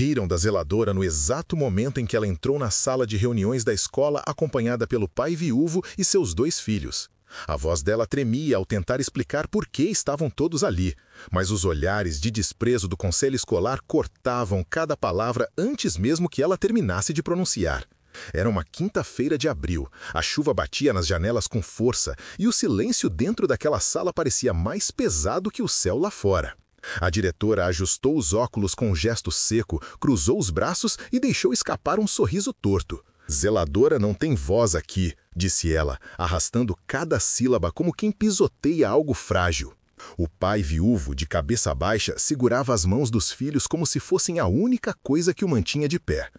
Riram da zeladora no exato momento em que ela entrou na sala de reuniões da escola acompanhada pelo pai viúvo e seus 2 filhos. A voz dela tremia ao tentar explicar por que estavam todos ali, mas os olhares de desprezo do conselho escolar cortavam cada palavra antes mesmo que ela terminasse de pronunciar. Era uma quinta-feira de abril, a chuva batia nas janelas com força e o silêncio dentro daquela sala parecia mais pesado que o céu lá fora. A diretora ajustou os óculos com um gesto seco, cruzou os braços e deixou escapar um sorriso torto. "Zeladora não tem voz aqui", disse ela, arrastando cada sílaba como quem pisoteia algo frágil. O pai viúvo, de cabeça baixa, segurava as mãos dos filhos como se fossem a única coisa que o mantinha de pé.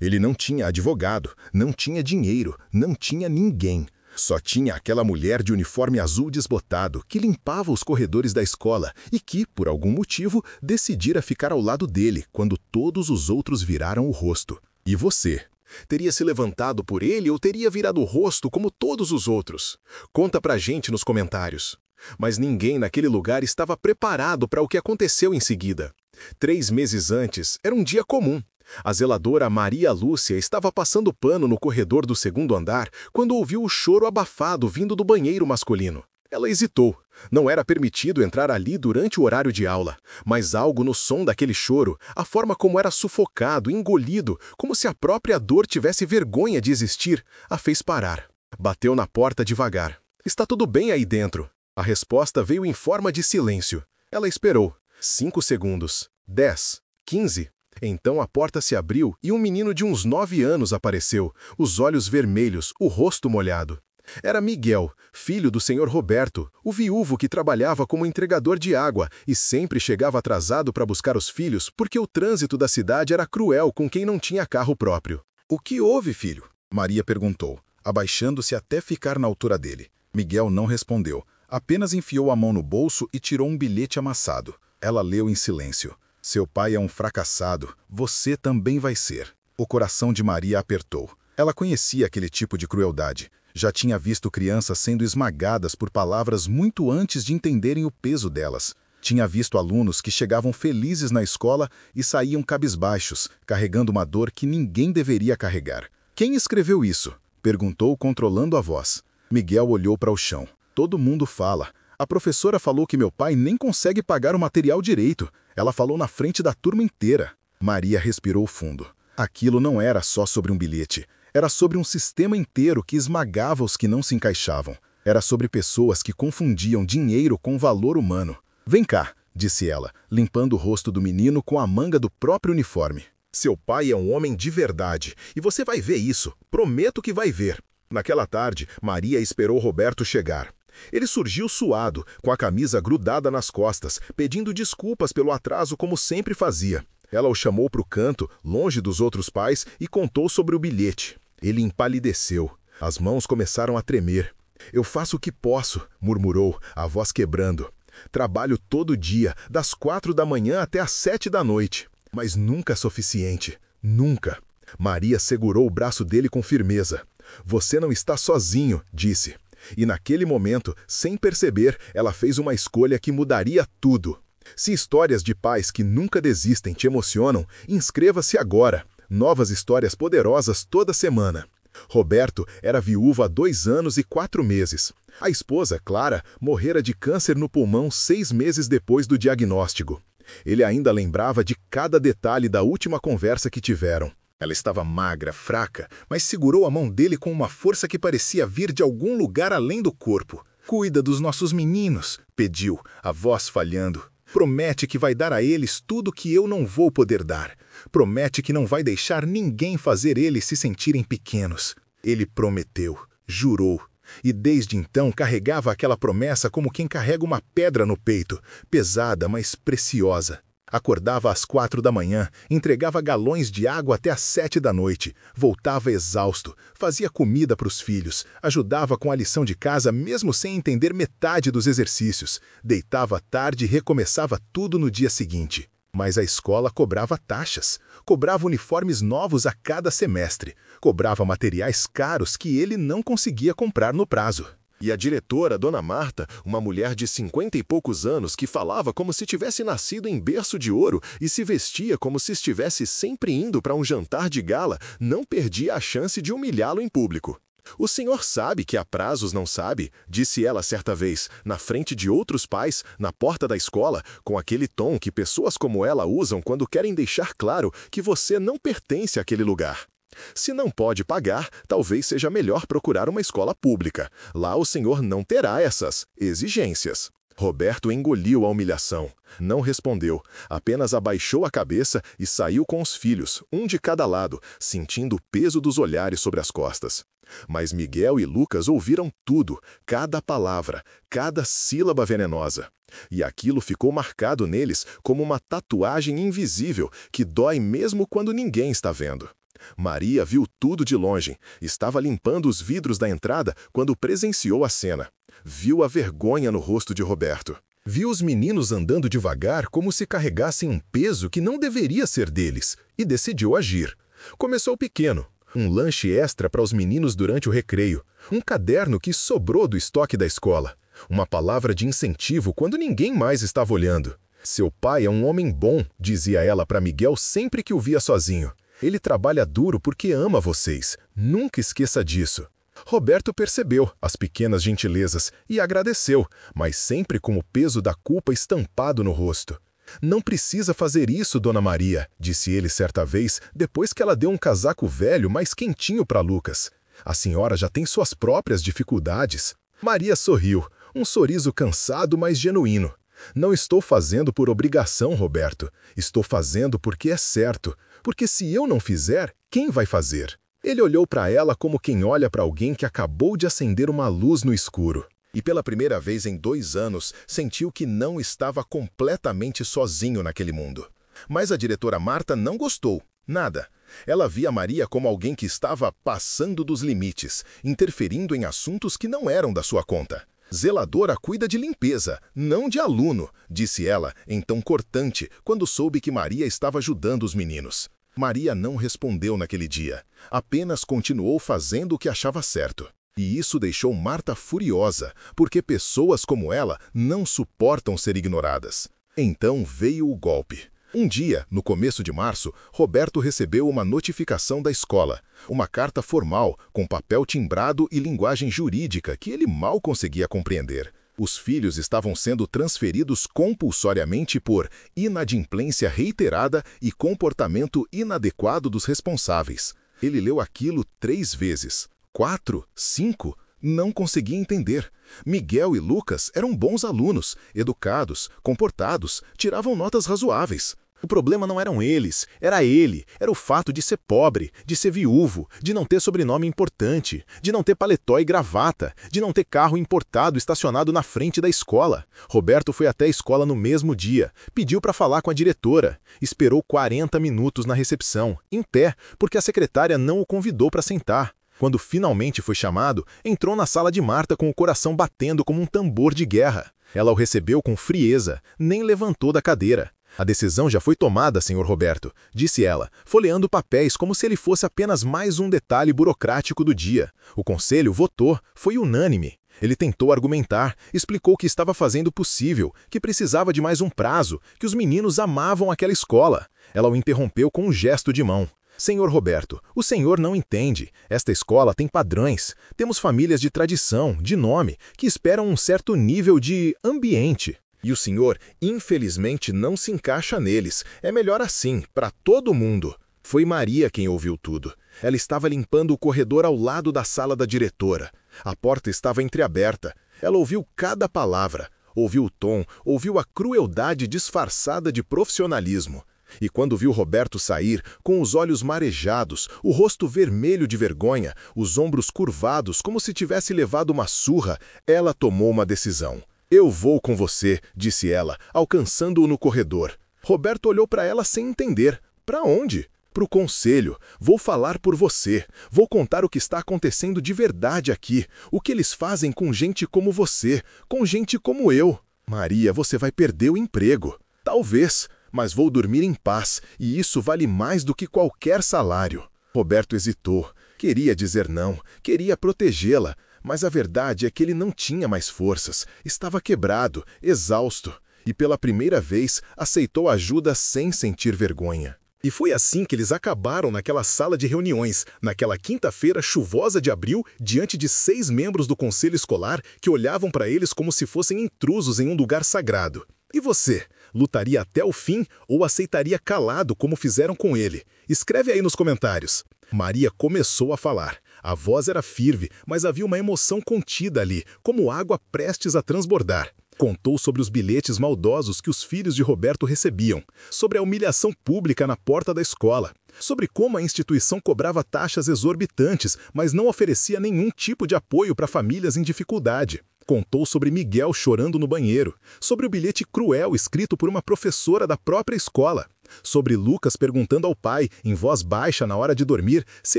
Ele não tinha advogado, não tinha dinheiro, não tinha ninguém. Só tinha aquela mulher de uniforme azul desbotado que limpava os corredores da escola e que, por algum motivo, decidira ficar ao lado dele quando todos os outros viraram o rosto. E você? Teria se levantado por ele ou teria virado o rosto como todos os outros? Conta pra gente nos comentários. Mas ninguém naquele lugar estava preparado para o que aconteceu em seguida. 3 meses antes, era um dia comum. A zeladora Maria Lúcia estava passando pano no corredor do 2º andar quando ouviu o choro abafado vindo do banheiro masculino. Ela hesitou. Não era permitido entrar ali durante o horário de aula, mas algo no som daquele choro, a forma como era sufocado, engolido, como se a própria dor tivesse vergonha de existir, a fez parar. Bateu na porta devagar. "Está tudo bem aí dentro?" A resposta veio em forma de silêncio. Ela esperou. 5 segundos. 10. 15. Então a porta se abriu e um menino de uns 9 anos apareceu, os olhos vermelhos, o rosto molhado. Era Miguel, filho do senhor Roberto, o viúvo que trabalhava como entregador de água e sempre chegava atrasado para buscar os filhos porque o trânsito da cidade era cruel com quem não tinha carro próprio. "O que houve, filho?" Maria perguntou, abaixando-se até ficar na altura dele. Miguel não respondeu, apenas enfiou a mão no bolso e tirou um bilhete amassado. Ela leu em silêncio. "Seu pai é um fracassado, você também vai ser." O coração de Maria apertou. Ela conhecia aquele tipo de crueldade. Já tinha visto crianças sendo esmagadas por palavras muito antes de entenderem o peso delas. Tinha visto alunos que chegavam felizes na escola e saíam cabisbaixos, carregando uma dor que ninguém deveria carregar. "Quem escreveu isso?" perguntou, controlando a voz. Miguel olhou para o chão. "Todo mundo fala. A professora falou que meu pai nem consegue pagar o material direito. Ela falou na frente da turma inteira." Maria respirou fundo. Aquilo não era só sobre um bilhete. Era sobre um sistema inteiro que esmagava os que não se encaixavam. Era sobre pessoas que confundiam dinheiro com valor humano. "Vem cá", disse ela, limpando o rosto do menino com a manga do próprio uniforme. "Seu pai é um homem de verdade, e você vai ver isso. Prometo que vai ver." Naquela tarde, Maria esperou Roberto chegar. Ele surgiu suado, com a camisa grudada nas costas, pedindo desculpas pelo atraso como sempre fazia. Ela o chamou para o canto, longe dos outros pais, e contou sobre o bilhete. Ele empalideceu. As mãos começaram a tremer. "Eu faço o que posso", murmurou, a voz quebrando. "Trabalho todo dia, das 4 da manhã até às 7 da noite. Mas nunca é suficiente. Nunca." Maria segurou o braço dele com firmeza. "Você não está sozinho", disse. E naquele momento, sem perceber, ela fez uma escolha que mudaria tudo. Se histórias de pais que nunca desistem te emocionam, inscreva-se agora. Novas histórias poderosas toda semana. Roberto era viúvo há 2 anos e 4 meses. A esposa, Clara, morrera de câncer no pulmão 6 meses depois do diagnóstico. Ele ainda lembrava de cada detalhe da última conversa que tiveram. Ela estava magra, fraca, mas segurou a mão dele com uma força que parecia vir de algum lugar além do corpo. "Cuida dos nossos meninos", pediu, a voz falhando. "Promete que vai dar a eles tudo que eu não vou poder dar. Promete que não vai deixar ninguém fazer eles se sentirem pequenos." Ele prometeu, jurou. E desde então carregava aquela promessa como quem carrega uma pedra no peito, pesada, mas preciosa. Acordava às 4 da manhã, entregava galões de água até às 7 da noite, voltava exausto, fazia comida para os filhos, ajudava com a lição de casa mesmo sem entender metade dos exercícios, deitava tarde e recomeçava tudo no dia seguinte. Mas a escola cobrava taxas, cobrava uniformes novos a cada semestre, cobrava materiais caros que ele não conseguia comprar no prazo. E a diretora, Dona Marta, uma mulher de 50 e poucos anos que falava como se tivesse nascido em berço de ouro e se vestia como se estivesse sempre indo para um jantar de gala, não perdia a chance de humilhá-lo em público. "O senhor sabe que há prazos, não sabe?", disse ela certa vez, na frente de outros pais, na porta da escola, com aquele tom que pessoas como ela usam quando querem deixar claro que você não pertence àquele lugar. "Se não pode pagar, talvez seja melhor procurar uma escola pública. Lá o senhor não terá essas exigências." Roberto engoliu a humilhação. Não respondeu, apenas abaixou a cabeça e saiu com os filhos, um de cada lado, sentindo o peso dos olhares sobre as costas. Mas Miguel e Lucas ouviram tudo, cada palavra, cada sílaba venenosa. E aquilo ficou marcado neles como uma tatuagem invisível que dói mesmo quando ninguém está vendo. Maria viu tudo de longe. Estava limpando os vidros da entrada quando presenciou a cena. Viu a vergonha no rosto de Roberto. Viu os meninos andando devagar como se carregassem um peso que não deveria ser deles, e decidiu agir. Começou pequeno. Um lanche extra para os meninos durante o recreio. Um caderno que sobrou do estoque da escola. Uma palavra de incentivo quando ninguém mais estava olhando. "Seu pai é um homem bom", dizia ela para Miguel sempre que o via sozinho. "Ele trabalha duro porque ama vocês. Nunca esqueça disso." Roberto percebeu as pequenas gentilezas e agradeceu, mas sempre com o peso da culpa estampado no rosto. "Não precisa fazer isso, Dona Maria", disse ele certa vez, depois que ela deu um casaco velho mais quentinho para Lucas. "A senhora já tem suas próprias dificuldades." Maria sorriu, um sorriso cansado, mas genuíno. "Não estou fazendo por obrigação, Roberto. Estou fazendo porque é certo. Porque se eu não fizer, quem vai fazer?" Ele olhou para ela como quem olha para alguém que acabou de acender uma luz no escuro. E pela primeira vez em 2 anos, sentiu que não estava completamente sozinho naquele mundo. Mas a diretora Marta não gostou. Nada. Ela via Maria como alguém que estava passando dos limites, interferindo em assuntos que não eram da sua conta. "Zeladora cuida de limpeza, não de aluno", disse ela, em tom cortante, quando soube que Maria estava ajudando os meninos. Maria não respondeu naquele dia. Apenas continuou fazendo o que achava certo. E isso deixou Marta furiosa, porque pessoas como ela não suportam ser ignoradas. Então veio o golpe. Um dia, no começo de março, Roberto recebeu uma notificação da escola. Uma carta formal, com papel timbrado e linguagem jurídica que ele mal conseguia compreender. Os filhos estavam sendo transferidos compulsoriamente por inadimplência reiterada e comportamento inadequado dos responsáveis. Ele leu aquilo 3 vezes. 4? 5? Não conseguia entender. Miguel e Lucas eram bons alunos, educados, comportados, tiravam notas razoáveis. O problema não eram eles, era ele. Era o fato de ser pobre, de ser viúvo, de não ter sobrenome importante, de não ter paletó e gravata, de não ter carro importado estacionado na frente da escola. Roberto foi até a escola no mesmo dia, pediu para falar com a diretora. Esperou 40 minutos na recepção, em pé, porque a secretária não o convidou para sentar. Quando finalmente foi chamado, entrou na sala de Marta com o coração batendo como um tambor de guerra. Ela o recebeu com frieza, nem levantou da cadeira. "A decisão já foi tomada, senhor Roberto", disse ela, folheando papéis como se ele fosse apenas mais um detalhe burocrático do dia. O conselho votou, foi unânime. Ele tentou argumentar, explicou que estava fazendo o possível, que precisava de mais um prazo, que os meninos amavam aquela escola. Ela o interrompeu com um gesto de mão. "Senhor Roberto, o senhor não entende. Esta escola tem padrões. Temos famílias de tradição, de nome, que esperam um certo nível de ambiente. E o senhor, infelizmente, não se encaixa neles. É melhor assim, para todo mundo." Foi Maria quem ouviu tudo. Ela estava limpando o corredor ao lado da sala da diretora. A porta estava entreaberta. Ela ouviu cada palavra. Ouviu o tom, ouviu a crueldade disfarçada de profissionalismo. E quando viu Roberto sair, com os olhos marejados, o rosto vermelho de vergonha, os ombros curvados como se tivesse levado uma surra, ela tomou uma decisão. "Eu vou com você", disse ela, alcançando-o no corredor. Roberto olhou para ela sem entender. "Para onde?" "Para o conselho. Vou falar por você. Vou contar o que está acontecendo de verdade aqui. O que eles fazem com gente como você, com gente como eu." "Maria, você vai perder o emprego." "Talvez, mas vou dormir em paz, e isso vale mais do que qualquer salário." Roberto hesitou. Queria dizer não, queria protegê-la, Mas a verdade é que ele não tinha mais forças, estava quebrado, exausto, e pela primeira vez aceitou ajuda sem sentir vergonha. E foi assim que eles acabaram naquela sala de reuniões, naquela quinta-feira chuvosa de abril, diante de 6 membros do conselho escolar que olhavam para eles como se fossem intrusos em um lugar sagrado. E você, lutaria até o fim ou aceitaria calado como fizeram com ele? Escreve aí nos comentários. Maria começou a falar. A voz era firme, mas havia uma emoção contida ali, como água prestes a transbordar. Contou sobre os bilhetes maldosos que os filhos de Roberto recebiam, sobre a humilhação pública na porta da escola, sobre como a instituição cobrava taxas exorbitantes, mas não oferecia nenhum tipo de apoio para famílias em dificuldade. Contou sobre Miguel chorando no banheiro, sobre o bilhete cruel escrito por uma professora da própria escola, sobre Lucas perguntando ao pai, em voz baixa na hora de dormir, se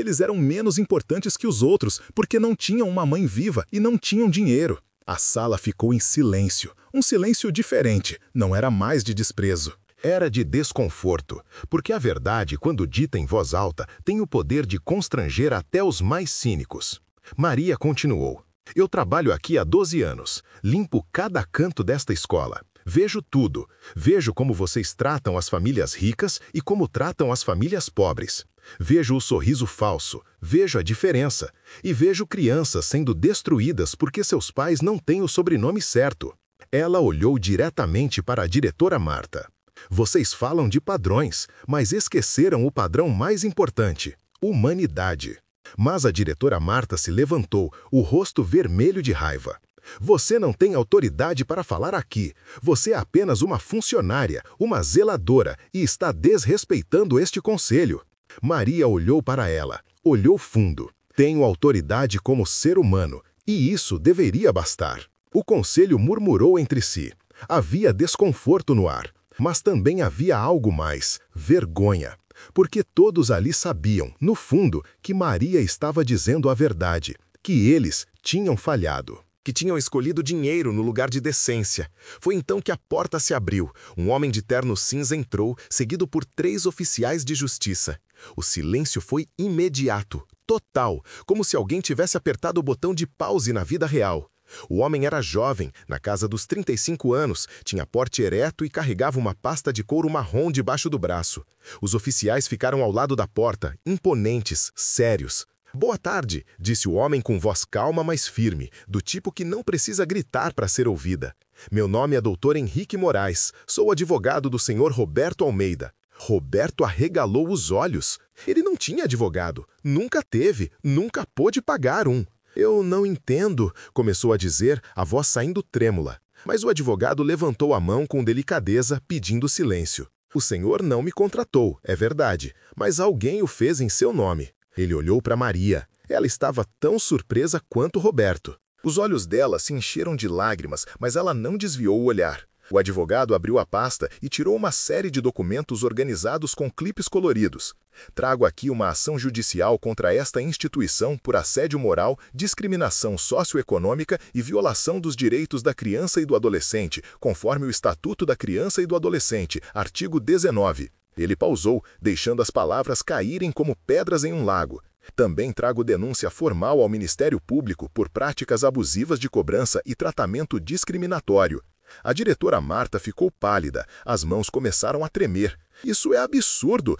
eles eram menos importantes que os outros, porque não tinham uma mãe viva e não tinham dinheiro. A sala ficou em silêncio, um silêncio diferente, não era mais de desprezo. Era de desconforto, porque a verdade, quando dita em voz alta, tem o poder de constranger até os mais cínicos. Maria continuou. Eu trabalho aqui há 12 anos, limpo cada canto desta escola. Vejo tudo, vejo como vocês tratam as famílias ricas e como tratam as famílias pobres. Vejo o sorriso falso, vejo a diferença, e vejo crianças sendo destruídas porque seus pais não têm o sobrenome certo. Ela olhou diretamente para a diretora Marta. Vocês falam de padrões, mas esqueceram o padrão mais importante, humanidade. Mas a diretora Marta se levantou, o rosto vermelho de raiva. Você não tem autoridade para falar aqui. Você é apenas uma funcionária, uma zeladora, e está desrespeitando este conselho. Maria olhou para ela, olhou fundo. Tenho autoridade como ser humano, e isso deveria bastar. O conselho murmurou entre si. Havia desconforto no ar, mas também havia algo mais, vergonha. Porque todos ali sabiam, no fundo, que Maria estava dizendo a verdade, que eles tinham falhado. Que tinham escolhido dinheiro no lugar de decência. Foi então que a porta se abriu. Um homem de terno cinza entrou, seguido por 3 oficiais de justiça. O silêncio foi imediato, total, como se alguém tivesse apertado o botão de pause na vida real. O homem era jovem, na casa dos 35 anos, tinha porte ereto e carregava uma pasta de couro marrom debaixo do braço. Os oficiais ficaram ao lado da porta, imponentes, sérios. Boa tarde, disse o homem com voz calma, mas firme, do tipo que não precisa gritar para ser ouvida. Meu nome é Dr. Henrique Moraes, sou advogado do Sr. Roberto Almeida. Roberto arregalou os olhos. Ele não tinha advogado, nunca teve, nunca pôde pagar um. Eu não entendo, começou a dizer, a voz saindo trêmula. Mas o advogado levantou a mão com delicadeza, pedindo silêncio. O senhor não me contratou, é verdade, mas alguém o fez em seu nome. Ele olhou para Maria. Ela estava tão surpresa quanto Roberto. Os olhos dela se encheram de lágrimas, mas ela não desviou o olhar. O advogado abriu a pasta e tirou uma série de documentos organizados com clipes coloridos. Trago aqui uma ação judicial contra esta instituição por assédio moral, discriminação socioeconômica e violação dos direitos da criança e do adolescente, conforme o Estatuto da Criança e do Adolescente, artigo 19. Ele pausou, deixando as palavras caírem como pedras em um lago. Também trago denúncia formal ao Ministério Público por práticas abusivas de cobrança e tratamento discriminatório. A diretora Marta ficou pálida, as mãos começaram a tremer. Isso é absurdo,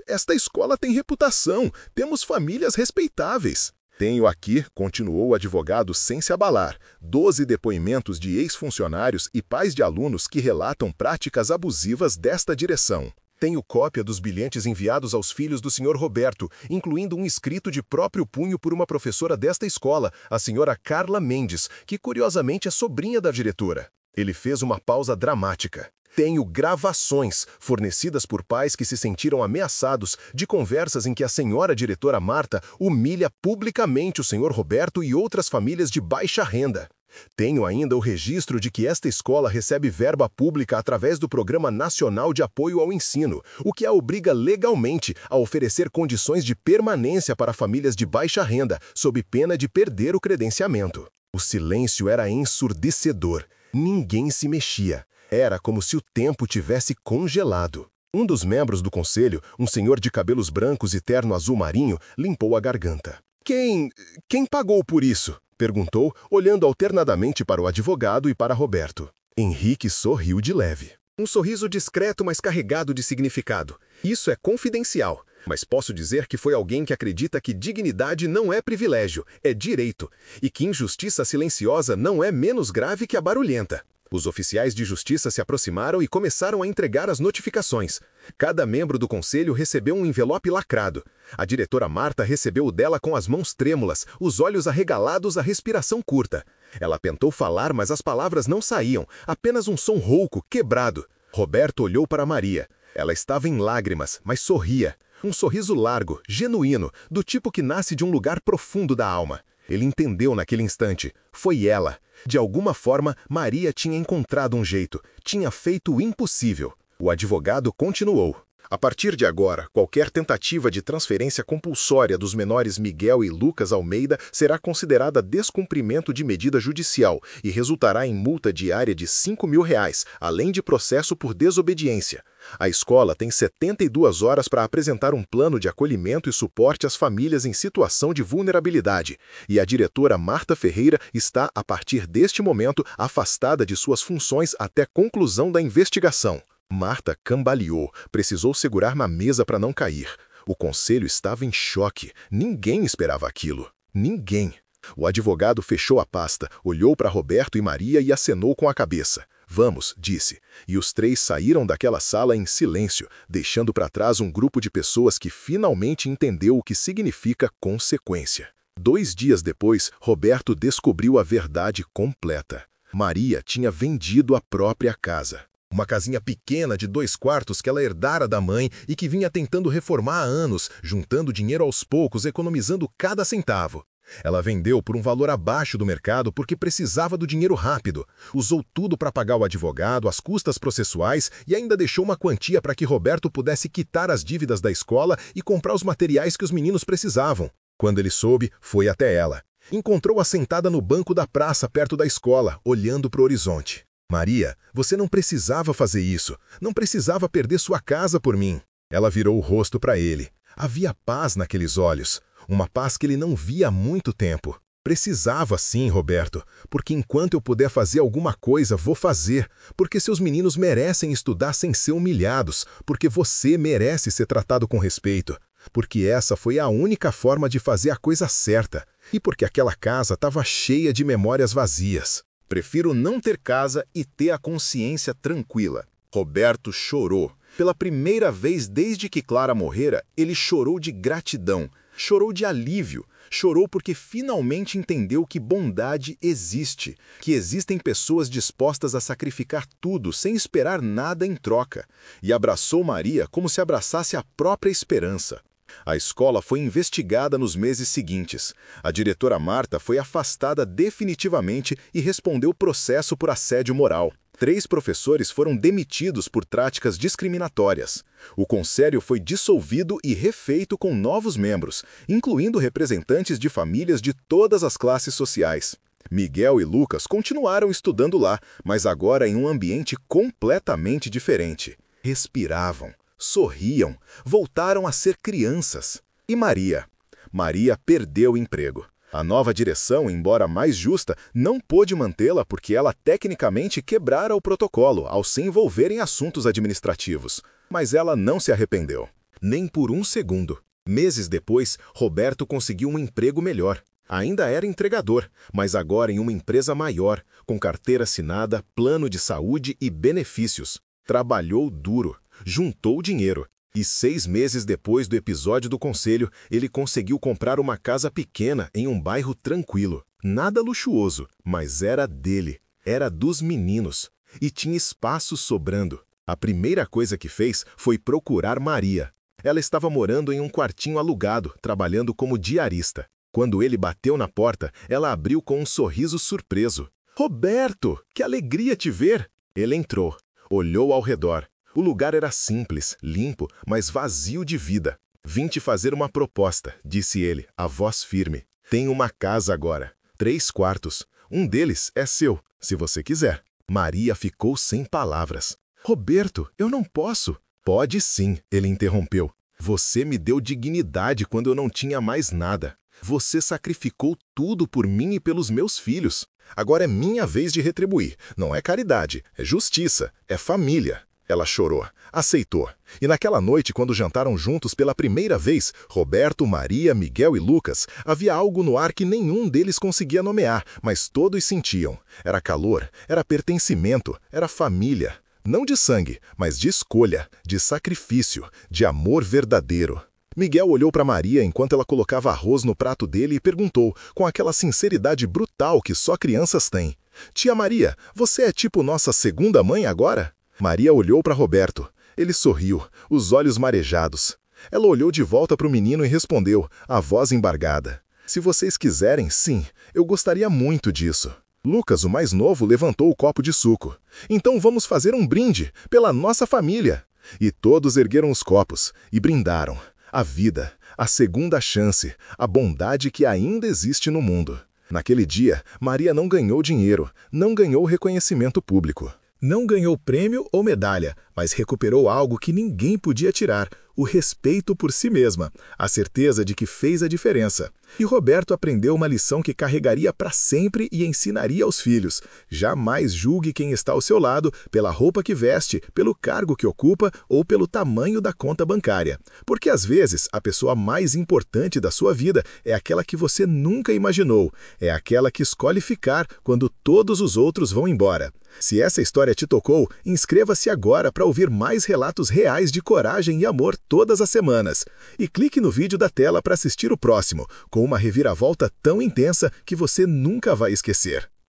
esta escola tem reputação, temos famílias respeitáveis. Tenho aqui, continuou o advogado sem se abalar, 12 depoimentos de ex-funcionários e pais de alunos que relatam práticas abusivas desta direção. Tenho cópia dos bilhetes enviados aos filhos do Sr. Roberto, incluindo um escrito de próprio punho por uma professora desta escola, a senhora Carla Mendes, que curiosamente é sobrinha da diretora. Ele fez uma pausa dramática. Tenho gravações, fornecidas por pais que se sentiram ameaçados, de conversas em que a senhora diretora Marta humilha publicamente o Sr. Roberto e outras famílias de baixa renda. Tenho ainda o registro de que esta escola recebe verba pública através do Programa Nacional de Apoio ao Ensino, o que a obriga legalmente a oferecer condições de permanência para famílias de baixa renda, sob pena de perder o credenciamento. O silêncio era ensurdecedor. Ninguém se mexia. Era como se o tempo tivesse congelado. Um dos membros do conselho, um senhor de cabelos brancos e terno azul marinho, limpou a garganta. Quem pagou por isso? Perguntou, olhando alternadamente para o advogado e para Roberto. Henrique sorriu de leve. Um sorriso discreto, mas carregado de significado. Isso é confidencial, mas posso dizer que foi alguém que acredita que dignidade não é privilégio, é direito, e que injustiça silenciosa não é menos grave que a barulhenta. Os oficiais de justiça se aproximaram e começaram a entregar as notificações. Cada membro do conselho recebeu um envelope lacrado. A diretora Marta recebeu o dela com as mãos trêmulas, os olhos arregalados, a respiração curta. Ela tentou falar, mas as palavras não saíam, apenas um som rouco, quebrado. Roberto olhou para Maria. Ela estava em lágrimas, mas sorria. Um sorriso largo, genuíno, do tipo que nasce de um lugar profundo da alma. Ele entendeu naquele instante. Foi ela. De alguma forma, Maria tinha encontrado um jeito. Tinha feito o impossível. O advogado continuou. A partir de agora, qualquer tentativa de transferência compulsória dos menores Miguel e Lucas Almeida será considerada descumprimento de medida judicial e resultará em multa diária de R$ 5.000, além de processo por desobediência. A escola tem 72 horas para apresentar um plano de acolhimento e suporte às famílias em situação de vulnerabilidade, e a diretora Marta Ferreira está, a partir deste momento, afastada de suas funções até conclusão da investigação. Marta cambaleou, precisou segurar na mesa para não cair. O conselho estava em choque. Ninguém esperava aquilo. Ninguém. O advogado fechou a pasta, olhou para Roberto e Maria e acenou com a cabeça. Vamos, disse. E os três saíram daquela sala em silêncio, deixando para trás um grupo de pessoas que finalmente entendeu o que significa consequência. 2 dias depois, Roberto descobriu a verdade completa. Maria tinha vendido a própria casa. Uma casinha pequena de 2 quartos que ela herdara da mãe e que vinha tentando reformar há anos, juntando dinheiro aos poucos, economizando cada centavo. Ela vendeu por um valor abaixo do mercado porque precisava do dinheiro rápido. Usou tudo para pagar o advogado, as custas processuais e ainda deixou uma quantia para que Roberto pudesse quitar as dívidas da escola e comprar os materiais que os meninos precisavam. Quando ele soube, foi até ela. Encontrou-a sentada no banco da praça perto da escola, olhando para o horizonte. Maria, você não precisava fazer isso. Não precisava perder sua casa por mim. Ela virou o rosto para ele. Havia paz naqueles olhos. Uma paz que ele não via há muito tempo. Precisava sim, Roberto, porque enquanto eu puder fazer alguma coisa, vou fazer, porque seus meninos merecem estudar sem ser humilhados, porque você merece ser tratado com respeito, porque essa foi a única forma de fazer a coisa certa, e porque aquela casa estava cheia de memórias vazias. Prefiro não ter casa e ter a consciência tranquila. Roberto chorou. Pela primeira vez desde que Clara morrera, ele chorou de gratidão. Chorou de alívio, chorou porque finalmente entendeu que bondade existe, que existem pessoas dispostas a sacrificar tudo sem esperar nada em troca, e abraçou Maria como se abraçasse a própria esperança. A escola foi investigada nos meses seguintes. A diretora Marta foi afastada definitivamente e respondeu processo por assédio moral. 3 professores foram demitidos por práticas discriminatórias. O conselho foi dissolvido e refeito com novos membros, incluindo representantes de famílias de todas as classes sociais. Miguel e Lucas continuaram estudando lá, mas agora em um ambiente completamente diferente. Respiravam, sorriam, voltaram a ser crianças. E Maria? Maria perdeu o emprego. A nova direção, embora mais justa, não pôde mantê-la porque ela tecnicamente quebrara o protocolo ao se envolver em assuntos administrativos. Mas ela não se arrependeu. Nem por um segundo. Meses depois, Roberto conseguiu um emprego melhor. Ainda era entregador, mas agora em uma empresa maior, com carteira assinada, plano de saúde e benefícios. Trabalhou duro, juntou dinheiro. E 6 meses depois do episódio do conselho, ele conseguiu comprar uma casa pequena em um bairro tranquilo. Nada luxuoso, mas era dele. Era dos meninos. E tinha espaço sobrando. A primeira coisa que fez foi procurar Maria. Ela estava morando em um quartinho alugado, trabalhando como diarista. Quando ele bateu na porta, ela abriu com um sorriso surpreso. «Roberto, que alegria te ver!» Ele entrou, olhou ao redor. O lugar era simples, limpo, mas vazio de vida. «Vim te fazer uma proposta», disse ele, a voz firme. «Tenho uma casa agora, 3 quartos. Um deles é seu, se você quiser». Maria ficou sem palavras. «Roberto, eu não posso». «Pode sim», ele interrompeu. «Você me deu dignidade quando eu não tinha mais nada. Você sacrificou tudo por mim e pelos meus filhos. Agora é minha vez de retribuir. Não é caridade, é justiça, é família. Ela chorou, aceitou. E naquela noite, quando jantaram juntos pela primeira vez, Roberto, Maria, Miguel e Lucas, havia algo no ar que nenhum deles conseguia nomear, mas todos sentiam. Era calor, era pertencimento, era família. Não de sangue, mas de escolha, de sacrifício, de amor verdadeiro. Miguel olhou para Maria enquanto ela colocava arroz no prato dele e perguntou, com aquela sinceridade brutal que só crianças têm: Tia Maria, você é tipo nossa segunda mãe agora? Maria olhou para Roberto. Ele sorriu, os olhos marejados. Ela olhou de volta para o menino e respondeu, a voz embargada: Se vocês quiserem, sim, eu gostaria muito disso. Lucas, o mais novo, levantou o copo de suco. Então vamos fazer um brinde, pela nossa família. E todos ergueram os copos e brindaram. A vida, a segunda chance, a bondade que ainda existe no mundo. Naquele dia, Maria não ganhou dinheiro, não ganhou reconhecimento público. Não ganhou prêmio ou medalha, mas recuperou algo que ninguém podia tirar: o respeito por si mesma, a certeza de que fez a diferença. E Roberto aprendeu uma lição que carregaria para sempre e ensinaria aos filhos: jamais julgue quem está ao seu lado pela roupa que veste, pelo cargo que ocupa ou pelo tamanho da conta bancária. Porque às vezes a pessoa mais importante da sua vida é aquela que você nunca imaginou, é aquela que escolhe ficar quando todos os outros vão embora. Se essa história te tocou, inscreva-se agora para ouvir mais relatos reais de coragem e amor todas as semanas. E clique no vídeo da tela para assistir o próximo, com uma reviravolta tão intensa que você nunca vai esquecer.